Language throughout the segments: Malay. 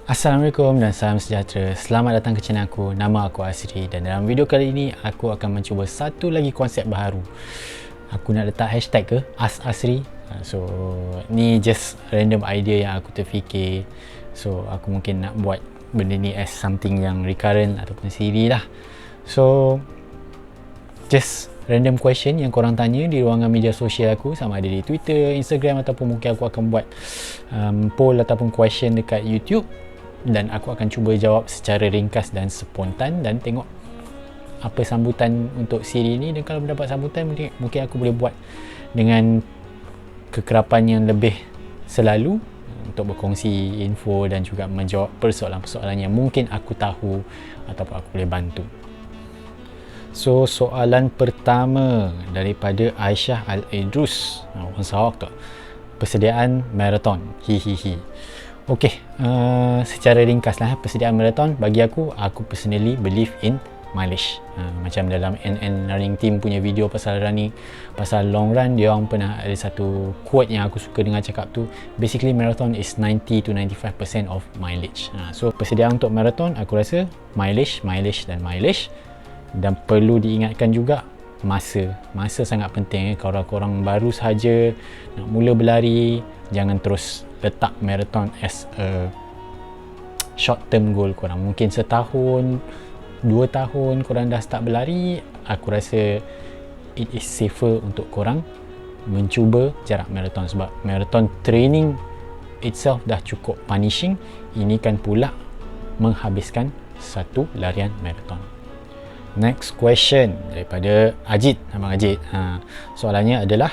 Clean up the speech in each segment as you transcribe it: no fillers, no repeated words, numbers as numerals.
Assalamualaikum dan salam sejahtera. Selamat datang ke channel aku. Nama aku Asri dan dalam video kali ini aku akan mencuba satu lagi konsep baru. Aku nak letak hashtag ke Asri. So ni just random idea yang aku terfikir. So aku mungkin nak buat benda ni as something yang recurrent ataupun siri lah. So just random question yang korang tanya di ruangan media sosial aku, sama ada di Twitter, Instagram, ataupun mungkin aku akan buat poll ataupun question dekat YouTube, dan aku akan cuba jawab secara ringkas dan spontan dan tengok apa sambutan untuk siri ni. Dan kalau mendapat sambutan, mungkin aku boleh buat dengan kekerapan yang lebih selalu untuk berkongsi info dan juga menjawab persoalan-persoalan yang mungkin aku tahu ataupun aku boleh bantu. So soalan pertama daripada Aisyah Al-Idrus, orang Sarawak tu. Persediaan marathon. Hihihi. Okey, secara ringkas lah, persediaan marathon bagi aku personally believe in mileage. Macam dalam NN Running Team punya video pasal running, pasal long run, dia orang pernah ada satu quote yang aku suka dengar cakap tu, basically marathon is 90 to 95% of mileage. So persediaan untuk marathon aku rasa mileage. Dan perlu diingatkan juga masa sangat penting. Kalau korang baru sahaja nak mula berlari, jangan terus letak marathon as a short term goal korang. Mungkin setahun, 2 tahun korang dah start berlari, aku rasa it is safer untuk korang mencuba jarak marathon, sebab marathon training itself dah cukup punishing. Ini kan pula menghabiskan satu larian marathon. Next question daripada Ajit, Abang Ajit. Soalannya adalah,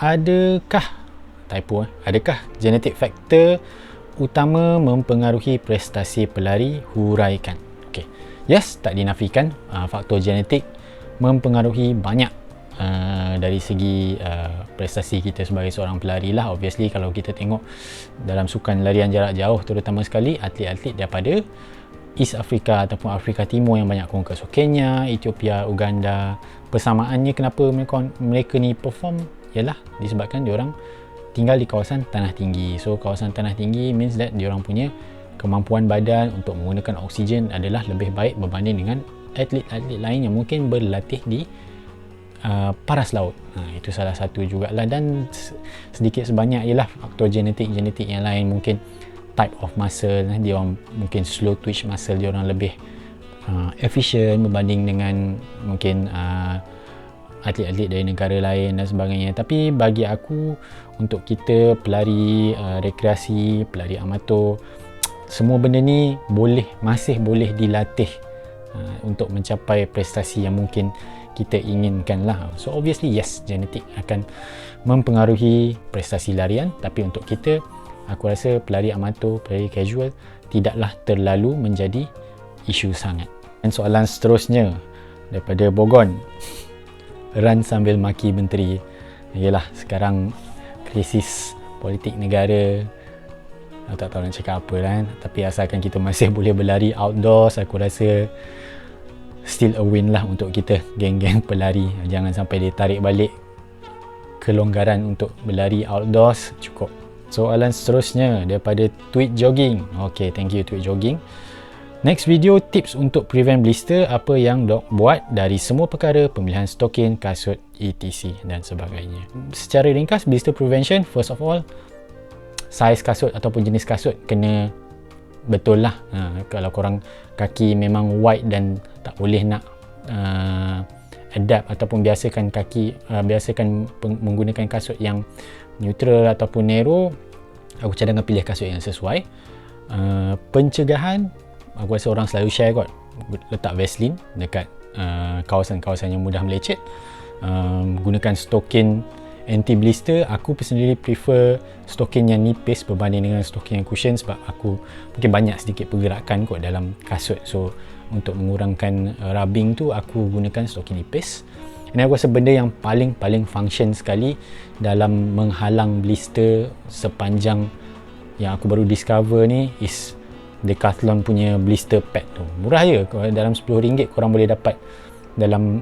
adakah genetic factor utama mempengaruhi prestasi pelari huraikan? Okay. Yes, tak dinafikan faktor genetik mempengaruhi banyak dari segi prestasi kita sebagai seorang pelari lah. Obviously kalau kita tengok dalam sukan larian jarak jauh, terutama sekali atlet-atlet daripada East Africa ataupun Afrika Timur yang banyak conquer, so Kenya, Ethiopia, Uganda, persamaannya kenapa mereka ni perform ialah disebabkan diorang tinggal di kawasan tanah tinggi. So kawasan tanah tinggi means that diorang punya kemampuan badan untuk menggunakan oksigen adalah lebih baik berbanding dengan atlet-atlet lain yang mungkin berlatih di paras laut. Itu salah satu jugalah, dan sedikit sebanyak ialah faktor genetik yang lain. Mungkin type of muscle, dia orang mungkin slow twitch muscle, dia orang lebih efficient berbanding dengan mungkin atlet-atlet dari negara lain dan sebagainya. Tapi bagi aku, untuk kita pelari rekreasi, pelari amatur, semua benda ni masih boleh dilatih untuk mencapai prestasi yang mungkin kita inginkan lah. So obviously yes, genetik akan mempengaruhi prestasi larian, tapi untuk kita, aku rasa pelari amatur, pelari casual tidaklah terlalu menjadi isu sangat. Dan soalan seterusnya daripada Bogon, run sambil maki menteri. Yalah, sekarang krisis politik negara, aku tak tahu nak cakap apa kan, tapi asalkan kita masih boleh berlari outdoors, aku rasa still a win lah untuk kita, geng-geng pelari. Jangan sampai dia tarik balik kelonggaran untuk berlari outdoors, cukup. Soalan seterusnya daripada Tweet Jogging. Okay, thank you Tweet Jogging. Next video, tips untuk prevent blister, apa yang dok buat dari semua perkara, pemilihan stokin, kasut, etc dan sebagainya. Secara ringkas, blister prevention, first of all, saiz kasut ataupun jenis kasut kena betul lah. Kalau korang kaki memang wide dan tak boleh nak adapt ataupun biasakan menggunakan kasut yang neutral ataupun narrow, aku cadangkan pilih kasut yang sesuai. Pencegahan, aku rasa orang selalu share kot, letak Vaseline dekat kawasan-kawasan yang mudah melecet. Gunakan stokin anti blister. Aku personally prefer stokin yang nipis berbanding dengan stokin yang cushion, sebab aku mungkin banyak sedikit pergerakan kot dalam kasut. So untuk mengurangkan rubbing tu, aku gunakan stokin nipis. Ini aku rasa benda yang paling function sekali dalam menghalang blister sepanjang yang aku baru discover ni is Decathlon punya blister pad tu. Murah je, dalam RM10 korang boleh dapat dalam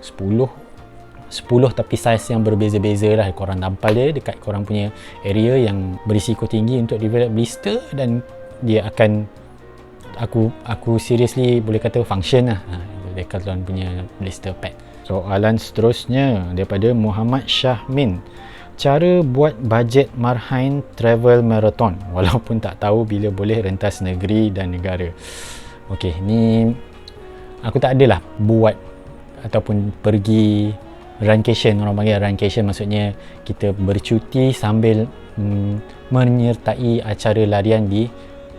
10 tapi saiz yang berbeza-beza lah. Korang tampal dia dekat korang punya area yang berisiko tinggi untuk develop blister, dan dia akan aku seriously boleh kata function lah Decathlon punya blister pad. Soalan seterusnya daripada Muhammad Syahmin. Cara buat bajet Marhain Travel Marathon walaupun tak tahu bila boleh rentas negeri dan negara. Okey, ni aku tak adalah buat ataupun pergi runcation. Orang panggil runcation maksudnya kita bercuti sambil menyertai acara larian di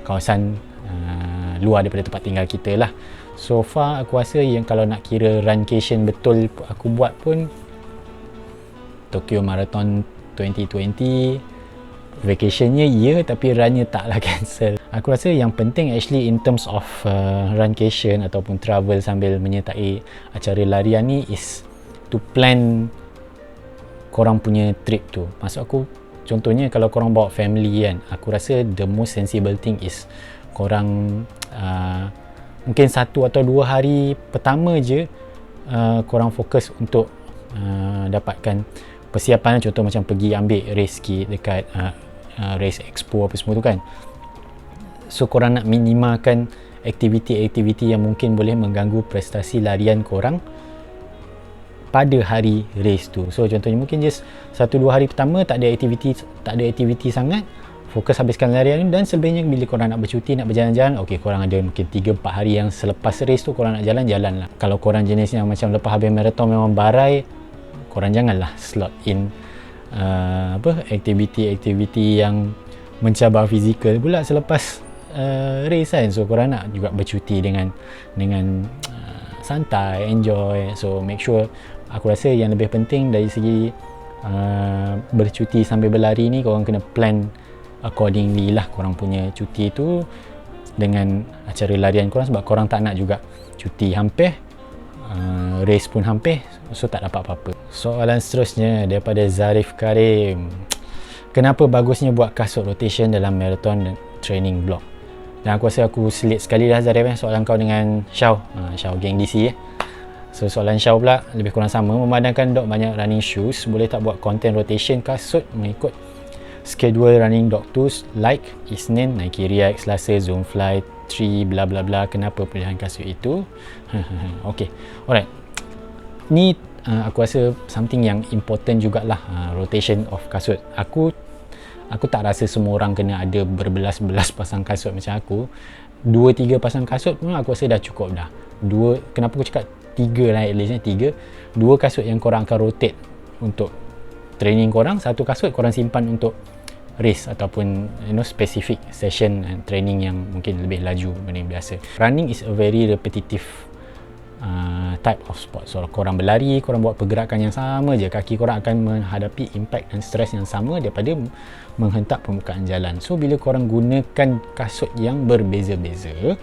kawasan luar daripada tempat tinggal kita lah. So far aku rasa yang kalau nak kira runcation betul aku buat pun Tokyo Marathon 2020 vacationnya tapi runnya taklah cancel. Aku rasa yang penting actually in terms of runcation ataupun travel sambil menyertai acara larian ni is to plan korang punya trip tu. Maksud aku contohnya kalau korang bawa family kan, aku rasa the most sensible thing is korang mungkin 1 atau 2 hari pertama je korang fokus untuk dapatkan persiapan. Contoh macam pergi ambil race kit dekat race expo apa semua tu kan. So korang nak minimalkan aktiviti-aktiviti yang mungkin boleh mengganggu prestasi larian korang pada hari race tu. So contohnya mungkin just 1-2 hari pertama tak ada aktiviti sangat, fokus habiskan larian dan selebihnya bila korang nak bercuti, nak berjalan-jalan, okey korang ada mungkin 3-4 hari yang selepas race tu korang nak jalan-jalan lah. Kalau korang jenis yang macam lepas habis marathon memang barai, korang janganlah slot in aktiviti-aktiviti yang mencabar fizikal pula selepas race kan. So korang nak juga bercuti dengan santai, enjoy. So make sure, aku rasa yang lebih penting dari segi bercuti sambil berlari ni, korang kena plan accordingly lah korang punya cuti tu dengan acara larian korang, sebab korang tak nak juga cuti hampir race pun hampir, so tak dapat apa-apa. Soalan seterusnya daripada Zarif Karim. Kenapa bagusnya buat kasut rotation dalam marathon training block? Dan aku rasa aku selit sekali dah Zarif soalan kau dengan Syau geng DC So soalan Syau pula lebih kurang sama. Memandangkan dok banyak running shoes, boleh tak buat content rotation kasut mengikut schedule running dog tools like Isnin Nike React, Selasa Zoomfly 3 bla bla bla. Kenapa pilihan kasut itu? Okay, alright, ni aku rasa something yang important jugalah, rotation of kasut. Aku tak rasa semua orang kena ada berbelas-belas pasang kasut macam aku. 2-3 pasang kasut pun aku rasa dah cukup dah. Kenapa aku cakap 3 lah, at least 3. 2 kasut yang korang akan rotate untuk training korang, 1 kasut korang simpan untuk race ataupun specific session and training yang mungkin lebih laju daripada biasa. Running is a very repetitive type of sport. So korang berlari, korang buat pergerakan yang sama je, kaki korang akan menghadapi impact dan stres yang sama daripada menghentak permukaan jalan. So bila korang gunakan kasut yang berbeza-beza,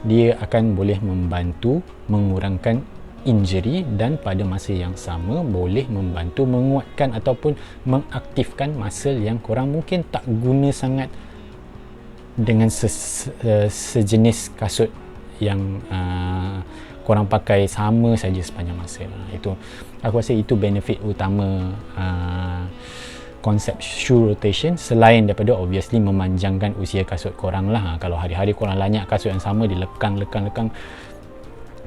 dia akan boleh membantu mengurangkan injury dan pada masa yang sama boleh membantu menguatkan ataupun mengaktifkan muscle yang korang mungkin tak guna sangat dengan sejenis kasut yang korang pakai sama saja sepanjang masa. Itu aku rasa itu benefit utama konsep shoe rotation, selain daripada obviously memanjangkan usia kasut korang lah. Kalau hari-hari korang lanyak kasut yang sama, dilekang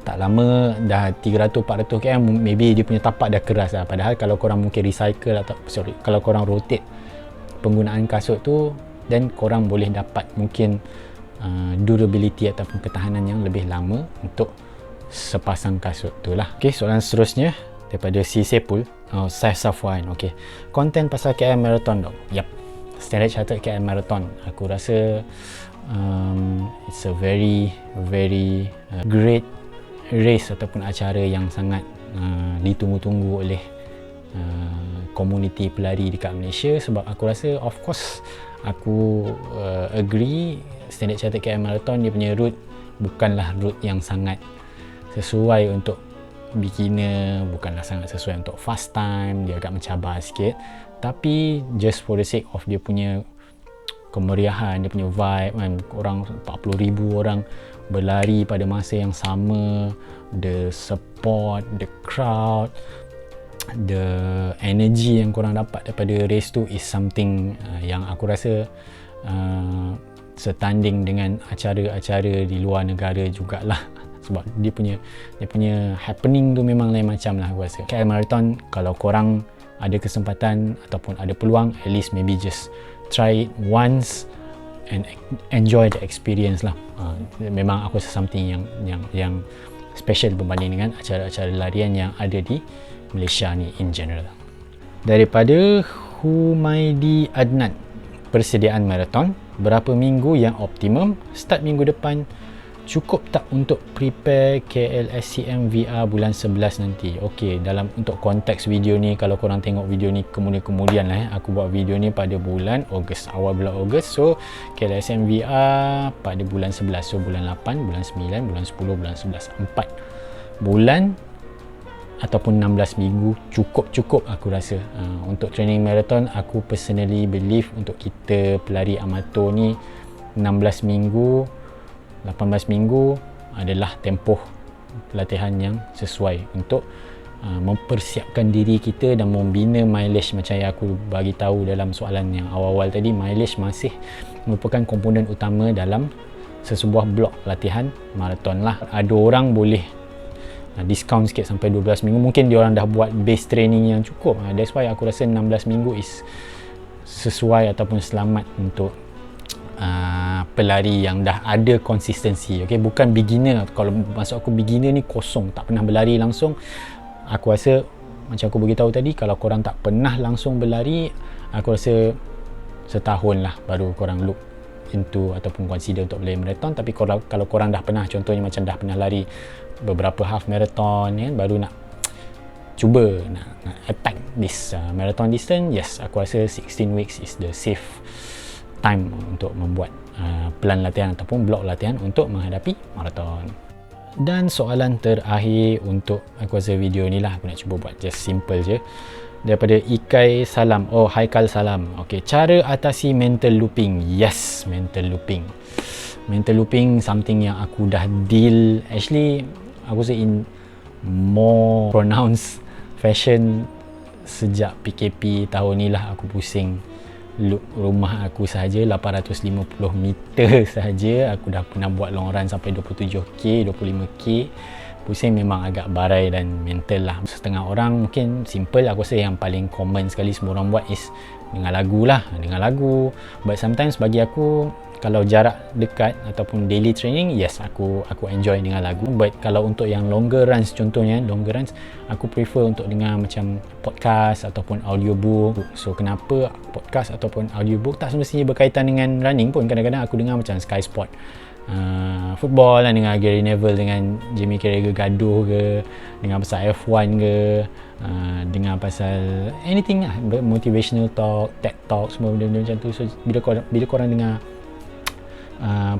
tak lama dah 300-400 km, maybe dia punya tapak dah keras lah. Padahal kalau korang mungkin recycle atau kalau korang rotate penggunaan kasut tu, dan korang boleh dapat mungkin durability ataupun ketahanan yang lebih lama untuk sepasang kasut tu lah. Okay, soalan seterusnya daripada si Sepul, Saif Safwan. Okay, konten pasal KL Marathon dong. Yap, Standard Chartered KL Marathon, aku rasa it's a very great race ataupun acara yang sangat ditunggu-tunggu oleh komuniti pelari dekat Malaysia. Sebab aku rasa, of course aku agree, Standard Chartered KL Marathon dia punya route bukanlah route yang sangat sesuai untuk beginner, bukanlah sangat sesuai untuk fast time, dia agak mencabar sikit. Tapi just for the sake of dia punya kemeriahan, dia punya vibe kan, orang 40,000 orang berlari pada masa yang sama, the support, the crowd, the energy yang korang dapat daripada race tu is something yang aku rasa setanding dengan acara-acara di luar negara jugalah. Sebab dia punya happening tu memang lain macam lah aku rasa. KL Marathon, kalau korang ada kesempatan ataupun ada peluang, at least maybe just try it once and enjoy the experience lah. Memang aku rasa something yang special berbanding dengan acara-acara larian yang ada di Malaysia ni in general. Daripada Humaidi Adnan, persediaan marathon, berapa minggu yang optimum? Start minggu depan, cukup tak untuk prepare KLSCM VR bulan 11 nanti? Okey, untuk konteks video ni, kalau korang tengok video ni kemudian lah, aku buat video ni pada bulan Ogos, awal bulan Ogos. So KLSCM VR pada bulan 11, so bulan 8, bulan 9, bulan 10, bulan 11, 4 bulan ataupun 16 minggu cukup aku rasa. Untuk training marathon, aku personally believe untuk kita pelari amatur ni 16 minggu 18 minggu adalah tempoh latihan yang sesuai untuk mempersiapkan diri kita dan membina mileage. Macam yang aku bagi tahu dalam soalan yang awal-awal tadi, mileage masih merupakan komponen utama dalam sesebuah blok latihan maraton lah. Ada orang boleh discount sikit sampai 12 minggu, mungkin dia orang dah buat base training yang cukup. That's why aku rasa 16 minggu is sesuai ataupun selamat untuk pelari yang dah ada konsistensi. Okay, bukan beginner. Kalau maksud aku beginner ni kosong, tak pernah berlari langsung, aku rasa macam aku beritahu tadi, kalau korang tak pernah langsung berlari, aku rasa setahun lah baru korang look into ataupun consider untuk berlari marathon. Tapi kalau korang dah pernah, contohnya macam dah pernah lari beberapa half marathon kan, baru nak cuba nak attack this marathon distance, yes, aku rasa 16 weeks is the safe time untuk membuat plan latihan ataupun blok latihan untuk menghadapi maraton. Dan soalan terakhir untuk aku rasa video ni lah, aku nak cuba buat just simple je, daripada Ikai Salam. Oh, Haikal Salam. Okay, cara atasi mental looping. Yes, mental looping something yang aku dah deal, actually aku rasa in more pronounced fashion sejak PKP tahun ni lah. Aku pusing loop rumah aku sahaja 850 meter sahaja, aku dah pernah buat long run sampai 27k, 25k. Pusing memang agak barai dan mental lah. Setengah orang mungkin simple, aku rasa yang paling common sekali semua orang buat is dengar lagu. But sometimes bagi aku, kalau jarak dekat ataupun daily training, yes, aku enjoy dengar lagu. But kalau untuk yang longer runs, contohnya longer runs, aku prefer untuk dengar macam podcast ataupun audiobook. So kenapa podcast ataupun audiobook? Tak semestinya berkaitan dengan running pun. Kadang-kadang aku dengar macam Sky Sport, football lah, dengar Gary Neville dengan Jamie Carragher gaduh ke, dengar pasal F1 ke, dengar pasal anything lah, motivational talk, TED talk, semua benda-benda macam tu. So bila korang dengar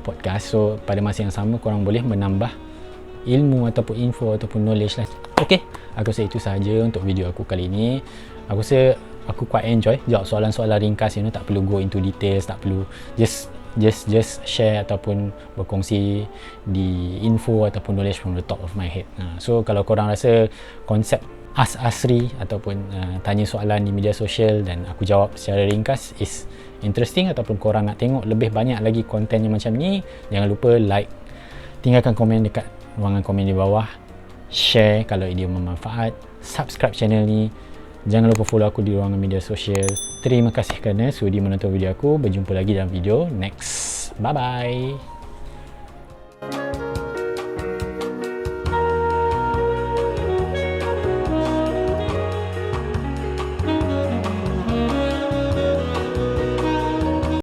podcast, so pada masa yang sama korang boleh menambah ilmu ataupun info ataupun knowledge lah. Okay, aku rasa itu sahaja untuk video aku kali ini. Aku rasa aku quite enjoy jawab soalan-soalan ringkas, tak perlu go into details, tak perlu, just share ataupun berkongsi di info ataupun knowledge from the top of my head. So kalau korang rasa konsep Ask Asri ataupun tanya soalan di media sosial dan aku jawab secara ringkas is interesting, ataupun korang nak tengok lebih banyak lagi konten yang macam ni, jangan lupa like, tinggalkan komen dekat ruangan komen di bawah, share kalau ia bermanfaat, subscribe channel ni, jangan lupa follow aku di ruangan media sosial. Terima kasih kerana sudi menonton video aku. Berjumpa lagi dalam video next. Bye bye.